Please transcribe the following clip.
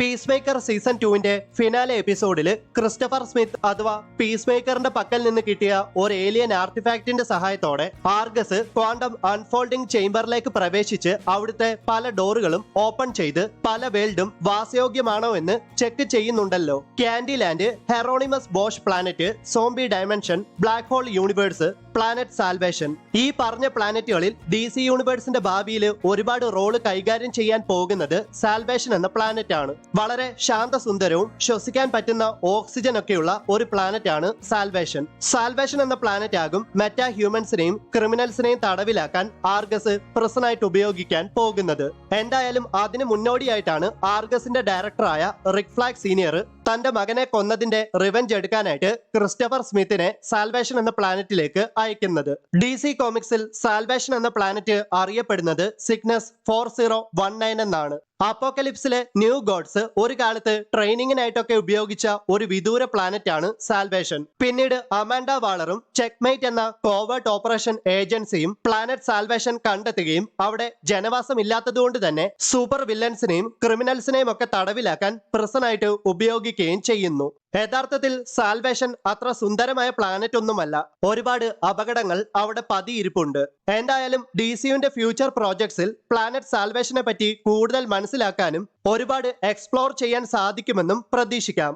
Piece maker season 2-ന്റെ finale എപ്പിസോഡിൽ Christopher Smith അഥവാ piece മേക്കറിന്റെ പക്കൽ നിന്ന് കിട്ടിയ ഒരു ഏലിയൻ ആർട്ടിഫാക്റ്റിന്റെ സഹായത്തോടെ ആർഗസ് ക്വാണ്ടം അൺഫോൾഡിംഗ് ചേംബറിലേക്ക് പ്രവേശിച്ച് അവിടുത്തെ പല ഡോറുകളും ഓപ്പൺ ചെയ്ത് പല വേൾഡും വാസയോഗ്യമാണോ എന്ന് ചെക്ക് ചെയ്യുന്നുണ്ടല്ലോ. Candy Land, Hieronymus Bosch planet, zombie dimension, black hole universe, planet salvation. ഈ പറഞ്ഞ പ്ലാനറ്റുകളിൽ DC യൂണിവേഴ്സിന്റെ ഭാവിയിൽ ഒരുപാട് റോള് കൈകാര്യം ചെയ്യാൻ പോകുന്നത് സാൽവേഷൻ എന്ന പ്ലാനറ്റ് ആണ്. വളരെ ശാന്തസുന്ദരവും ശ്വസിക്കാൻ പറ്റുന്ന ഓക്സിജൻ ഒക്കെയുള്ള ഒരു പ്ലാനറ്റ് ആണ് സാൽവേഷൻ. സാൽവേഷൻ എന്ന പ്ലാനറ്റ് ആകും മെറ്റാ ഹ്യൂമൻസിനെയും ക്രിമിനൽസിനെയും തടവിലാക്കാൻ ആർഗസ് പ്രസനായിട്ട് ഉപയോഗിക്കാൻ പോകുന്നത്. എന്തായാലും അതിന് മുന്നോടിയായിട്ടാണ് ആർഗസിന്റെ ഡയറക്ടറായ റിക് ഫ്ലാഗ് സീനിയർ തന്റെ മകനെ കൊന്നതിന്റെ റിവെഞ്ച് എടുക്കാനായിട്ട് ക്രിസ്റ്റഫർ സ്മിത്തിനെ സാൽവേഷൻ എന്ന പ്ലാനറ്റിലേക്ക് അയക്കുന്നത്. DC കോമിക്സിൽ സാൽവേഷൻ എന്ന പ്ലാനറ്റ് അറിയപ്പെടുന്നത് സിഗ്നസ് 4019 എന്നാണ്. അപ്പോക്കലിപ്സിലെ ന്യൂ ഗോഡ്സ് ഒരു കാലത്ത് ട്രെയിനിങ്ങിനായിട്ടൊക്കെ ഉപയോഗിച്ച ഒരു വിദൂര പ്ലാനറ്റ് ആണ് സാൽവേഷൻ. പിന്നീട് അമാൻഡ വാളറും ചെക്ക്മേറ്റ് എന്ന കോവേർട്ട് ഓപ്പറേഷൻ ഏജൻസിയും പ്ലാനറ്റ് സാൽവേഷൻ കണ്ടെത്തുകയും അവിടെ ജനവാസം ഇല്ലാത്തതുകൊണ്ട് തന്നെ സൂപ്പർ വില്ലൻസിനെയും ക്രിമിനൽസിനെയും ഒക്കെ തടവിലാക്കാൻ പ്രസനായിട്ട് ഉപയോഗിക്കുകയും ചെയ്യുന്നു. യഥാർത്ഥത്തിൽ സാൽവേഷൻ അത്ര സുന്ദരമായ പ്ലാനറ്റ് ഒന്നുമല്ല. ഒരുപാട് അപകടങ്ങൾ അവിടെ പതിയിരിപ്പുണ്ട്. എന്തായാലും DCയുടെ ഫ്യൂച്ചർ പ്രോജക്ട്സിൽ പ്ലാനറ്റ് സാൽവേഷനെ പറ്റി കൂടുതൽ മനസ്സിലാക്കാനും ഒരുപാട് എക്സ്പ്ലോർ ചെയ്യാൻ സാധിക്കുമെന്നും പ്രതീക്ഷിക്കാം.